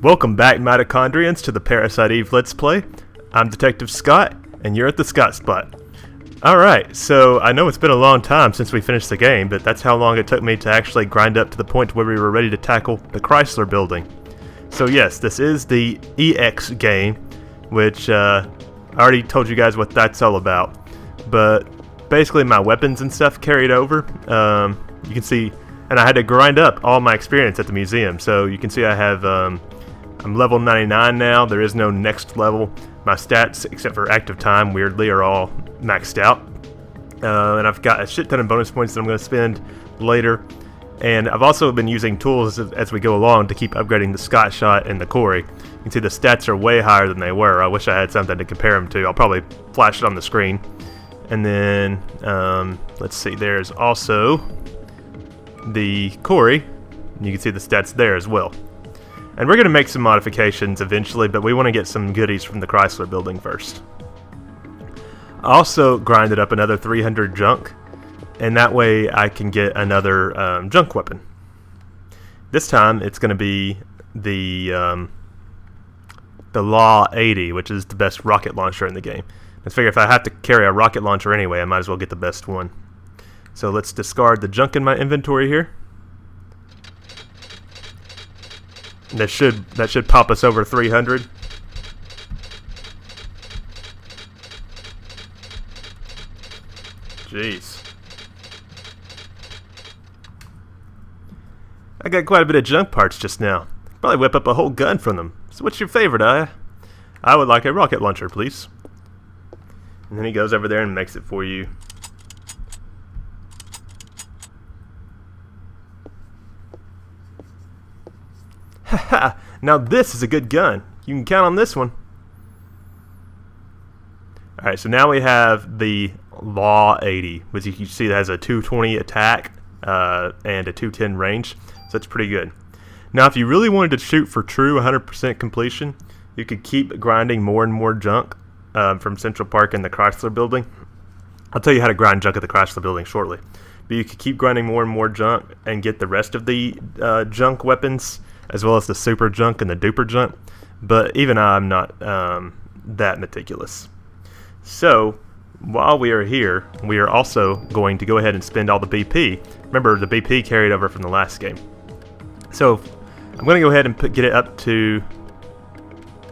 Welcome back, mitochondrians, to the Parasite Eve Let's Play. I'm Detective Scott, and you're at TheScottSpot. Alright, so I know it's been a long time since we finished the game, but that's how long it took me to actually grind up to the point where we were ready to tackle the Chrysler building. So yes, this is the EX game, which I already told you guys what that's all about. But basically my weapons and stuff carried over. You can see, and I had to grind up all my experience at the museum. So you can see I have, I'm level 99 now. There is no next level. My stats, except for active time, weirdly, are all maxed out. And I've got a shit ton of bonus points that I'm going to spend later. And I've also been using tools as we go along to keep upgrading the Scott shot and the Corey. You can see the stats are way higher than they were. I wish I had something to compare them to. I'll probably flash it on the screen. And then, let's see, there's also the Corey. You can see the stats there as well. And we're going to make some modifications eventually, but we want to get some goodies from the Chrysler building first. I also grinded up another 300 junk, and that way I can get another junk weapon. This time it's going to be the Law 80, which is the best rocket launcher in the game. Let's figure if I have to carry a rocket launcher anyway, I might as well get the best one. So let's discard the junk in my inventory here. That should pop us over 300. Jeez. I got quite a bit of junk parts just now. Probably whip up a whole gun from them. So what's your favorite, Aya? I would like a rocket launcher, please. And then he goes over there and makes it for you. Haha, now this is a good gun. You can count on this one. Alright, so now we have the Law 80, which you can see that has a 220 attack and a 210 range. So that's pretty good. Now if you really wanted to shoot for true 100% completion, you could keep grinding more and more junk from Central Park and the Chrysler building. I'll tell you how to grind junk at the Chrysler building shortly. But you could keep grinding more and more junk and get the rest of the junk weapons, as well as the super junk and the duper junk. But even I'm not that meticulous. So while we are here, we are also going to go ahead and spend all the BP. Remember, the BP carried over from the last game. So I'm going to go ahead and get it up to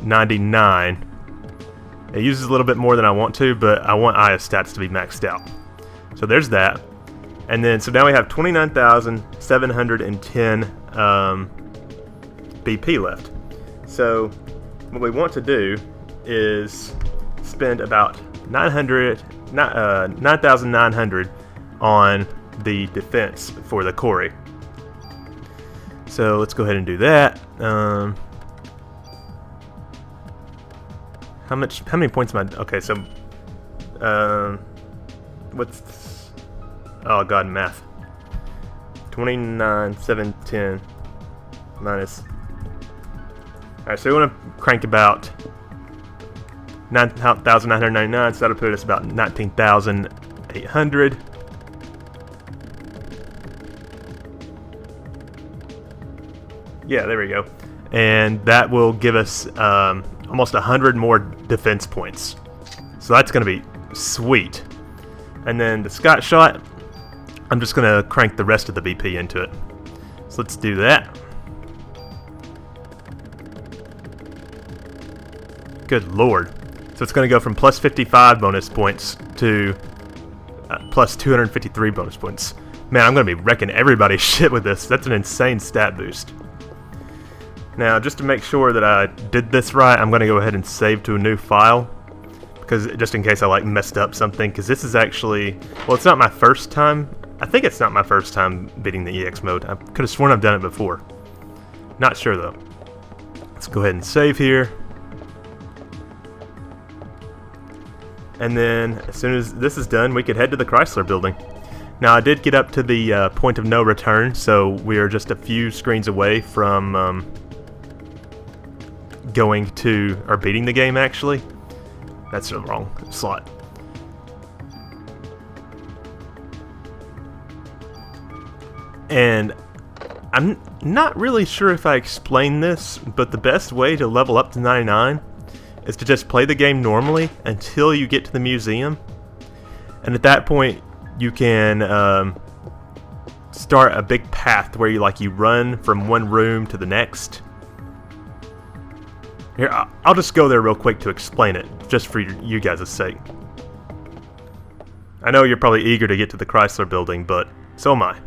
99. It uses a little bit more than I want to, but I want Aya's stats to be maxed out. So there's that. And then, so now we have 29,710 BP left. So what we want to do is spend about 9,900 on the defense for the Corey. So let's go ahead and do that. How many points am I? Okay, so what's? Oh God, math. 29,710 minus. All right, so we want to crank about 9,999, so that'll put us about 19,800. Yeah, there we go. And that will give us almost 100 more defense points. So that's going to be sweet. And then the Scott shot, I'm just going to crank the rest of the BP into it. So let's do that. Good lord. So it's going to go from plus 55 bonus points to plus 253 bonus points. Man, I'm going to be wrecking everybody's shit with this. That's an insane stat boost. Now, just to make sure that I did this right, I'm going to go ahead and save to a new file. Because just in case I like messed up something. Because this is actually, well, it's not my first time. I think it's not my first time beating the EX mode. I could have sworn I've done it before. Not sure though. Let's go ahead and save here. And then, as soon as this is done, we could head to the Chrysler building. Now, I did get up to the point of no return, so we are just a few screens away from going to, or beating the game, actually. That's the wrong slot. And I'm not really sure if I explained this, but the best way to level up to 99 is to just play the game normally until you get to the museum. And at that point, you can start a big path where you run from one room to the next. Here, I'll just go there real quick to explain it, just for you guys' sake. I know you're probably eager to get to the Chrysler building, but so am I.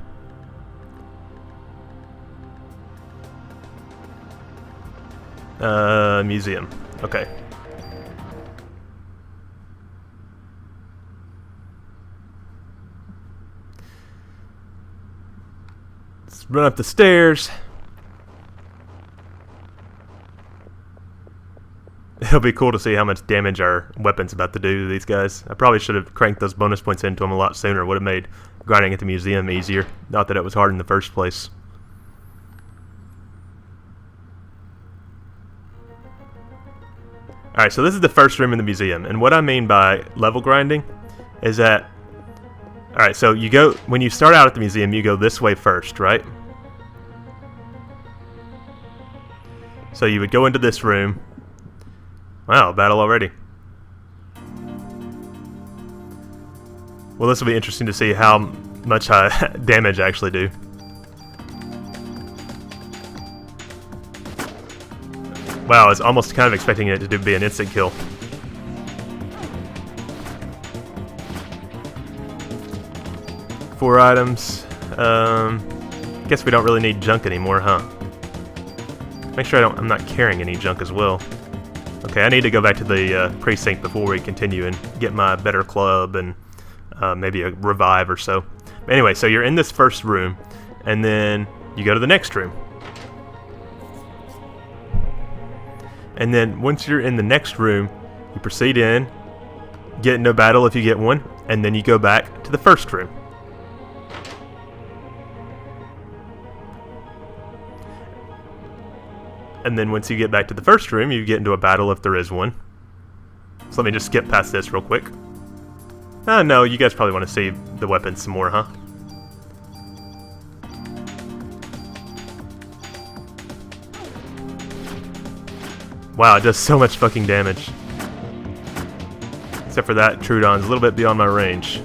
Museum. Okay. Let's run up the stairs. It'll be cool to see how much damage our weapon's about to do to these guys. I probably should have cranked those bonus points into them a lot sooner. Would have made grinding at the museum easier. Not that it was hard in the first place. Alright, so this is the first room in the museum, and what I mean by level grinding is that, alright, so when you start out at the museum, you go this way first, right? So you would go into this room. Wow, battle already. Well, this will be interesting to see how much damage I actually do. Wow, I was almost kind of expecting it to be an instant kill. Four items. Guess we don't really need junk anymore, huh? Make sure I'm not carrying any junk as well. Okay, I need to go back to the precinct before we continue and get my better club and maybe a revive or so. But anyway, so you're in this first room, and then you go to the next room. And then once you're in the next room, you proceed in, get into a battle if you get one, and then you go back to the first room. And then once you get back to the first room, you get into a battle if there is one. So let me just skip past this real quick. No, you guys probably want to see the weapons some more, huh? Wow, it does so much fucking damage. Except for that Trudon's a little bit beyond my range.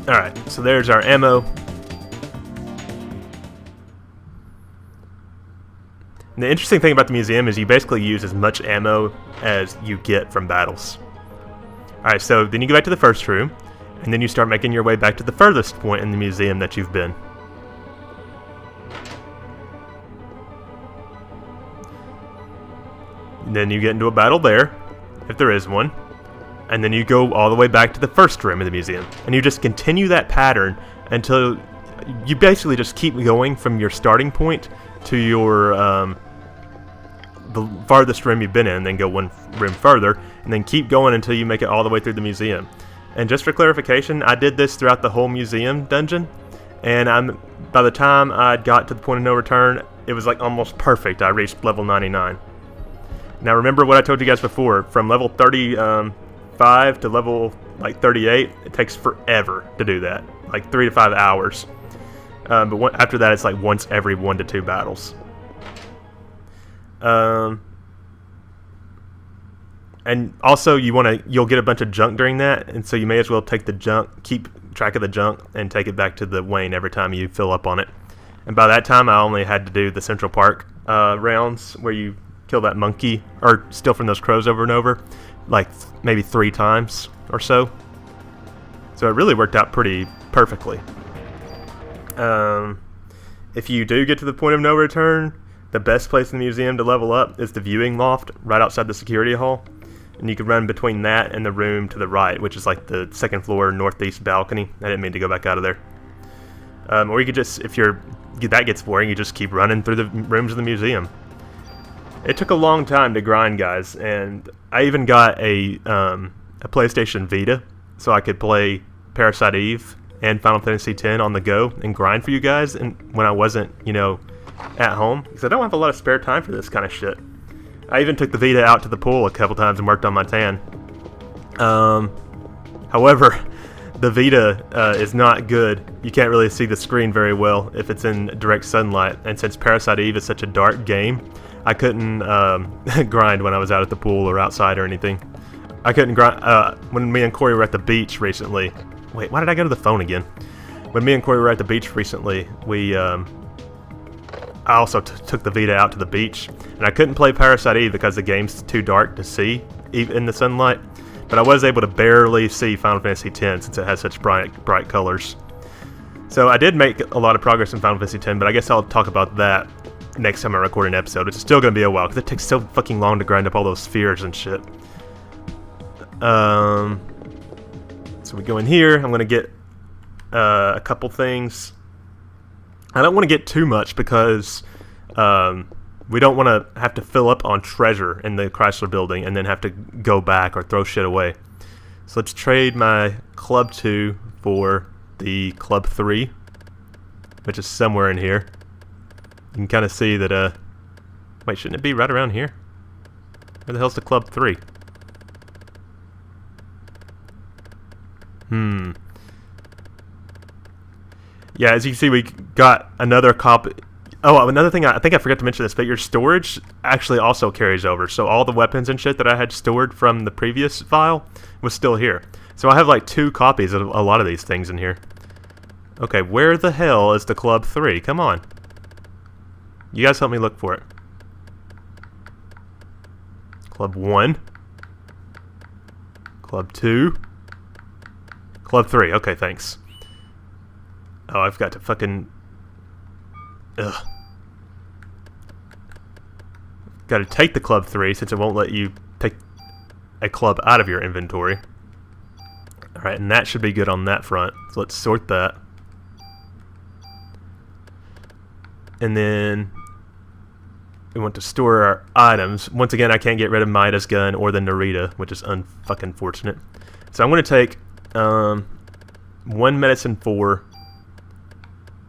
Alright, so there's our ammo. And the interesting thing about the museum is you basically use as much ammo as you get from battles. Alright, so then you go back to the first room, and then you start making your way back to the furthest point in the museum that you've been. And then you get into a battle there, if there is one. And then you go all the way back to the first room of the museum. And you just continue that pattern until you basically just keep going from your starting point to your the farthest room you've been in, and then go one room further, and then keep going until you make it all the way through the museum. And just for clarification, I did this throughout the whole museum dungeon, and by the time I got to the point of no return, it was like almost perfect. I reached level 99. Now remember what I told you guys before, from level 35 to level like 38, it takes forever to do that, like 3 to 5 hours. But after that, it's like once every 1 to 2 battles. And also, you'll get a bunch of junk during that, and so you may as well take the junk, keep track of the junk, and take it back to the Wayne every time you fill up on it. And by that time, I only had to do the Central Park rounds, where you kill that monkey, or steal from those crows over and over, like maybe 3 times or so. So it really worked out pretty perfectly. If you do get to the point of no return, the best place in the museum to level up is the viewing loft right outside the security hall. And you can run between that and the room to the right, which is like the second floor northeast balcony. I didn't mean to go back out of there. Or you could just, if that gets boring, you just keep running through the rooms of the museum. It took a long time to grind, guys, and I even got a PlayStation Vita so I could play Parasite Eve and Final Fantasy X on the go and grind for you guys, and when I wasn't, at home, because I don't have a lot of spare time for this kind of shit. I even took the Vita out to the pool a couple times and worked on my tan. However, the Vita is not good. You can't really see the screen very well if it's in direct sunlight, and since Parasite Eve is such a dark game, I couldn't grind when I was out at the pool or outside or anything. I couldn't grind when me and Corey were at the beach recently. Wait, why did I go to the phone again? When me and Corey were at the beach recently, I also took the Vita out to the beach, and I couldn't play Parasite Eve because the game's too dark to see in the sunlight. But I was able to barely see Final Fantasy X since it has such bright colors. So I did make a lot of progress in Final Fantasy X, but I guess I'll talk about that next time I record an episode. It's still going to be a while, because it takes so fucking long to grind up all those spheres and shit. So we go in here. I'm going to get a couple things. I don't want to get too much, because we don't want to have to fill up on treasure in the Chrysler building and then have to go back or throw shit away. So let's trade my Club 2 for the Club 3, which is somewhere in here. You can kind of see that, wait, shouldn't it be right around here? Where the hell's the Club 3? Yeah, as you can see, we got another copy. Oh, another thing, I think I forgot to mention this, but your storage actually also carries over. So all the weapons and shit that I had stored from the previous file was still here. So I have like 2 copies of a lot of these things in here. Okay, where the hell is the Club 3? Come on. You guys help me look for it. Club 1. Club 2. Club 3. Okay, thanks. Oh, I've got to fucking... Ugh. Got to take the Club 3 since it won't let you take a club out of your inventory. Alright, and that should be good on that front. So let's sort that. And then we want to store our items. Once again, I can't get rid of Maida's gun or the Narita, which is unfucking fortunate. So I'm going to take 1 medicine 4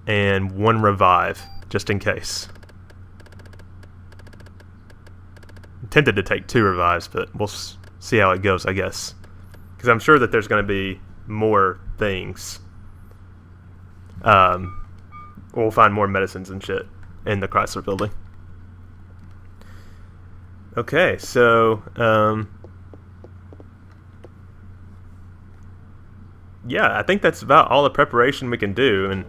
and 1 revive, just in case. I'm tempted to take 2 revives, but we'll see how it goes, I guess. Because I'm sure that there's going to be more things. We'll find more medicines and shit in the Chrysler building. Okay, so... yeah, I think that's about all the preparation we can do. And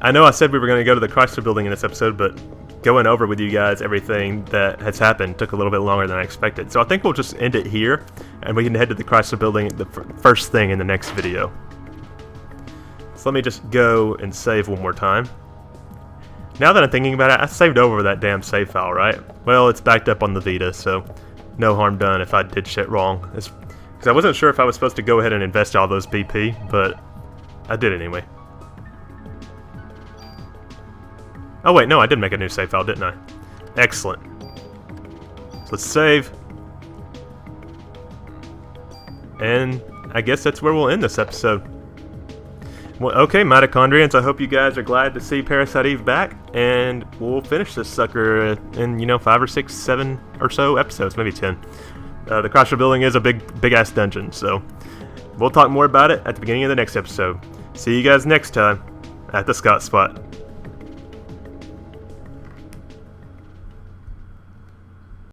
I know I said we were going to go to the Chrysler building in this episode, but going over with you guys everything that has happened took a little bit longer than I expected. So I think we'll just end it here, and we can head to the Chrysler building the first thing in the next video. So let me just go and save one more time. Now that I'm thinking about it, I saved over that damn save file, right? Well, it's backed up on the Vita, so no harm done if I did shit wrong. Because I wasn't sure if I was supposed to go ahead and invest all those BP, but I did anyway. Oh wait, no, I did make a new save file, didn't I? Excellent. So let's save. And I guess that's where we'll end this episode. Well, okay, mitochondrians, I hope you guys are glad to see Parasite Eve back, and we'll finish this sucker in, 5 or 6, 7 or so episodes, maybe 10. The Chrysler building is a big-ass dungeon, so we'll talk more about it at the beginning of the next episode. See you guys next time at the Scott Spot.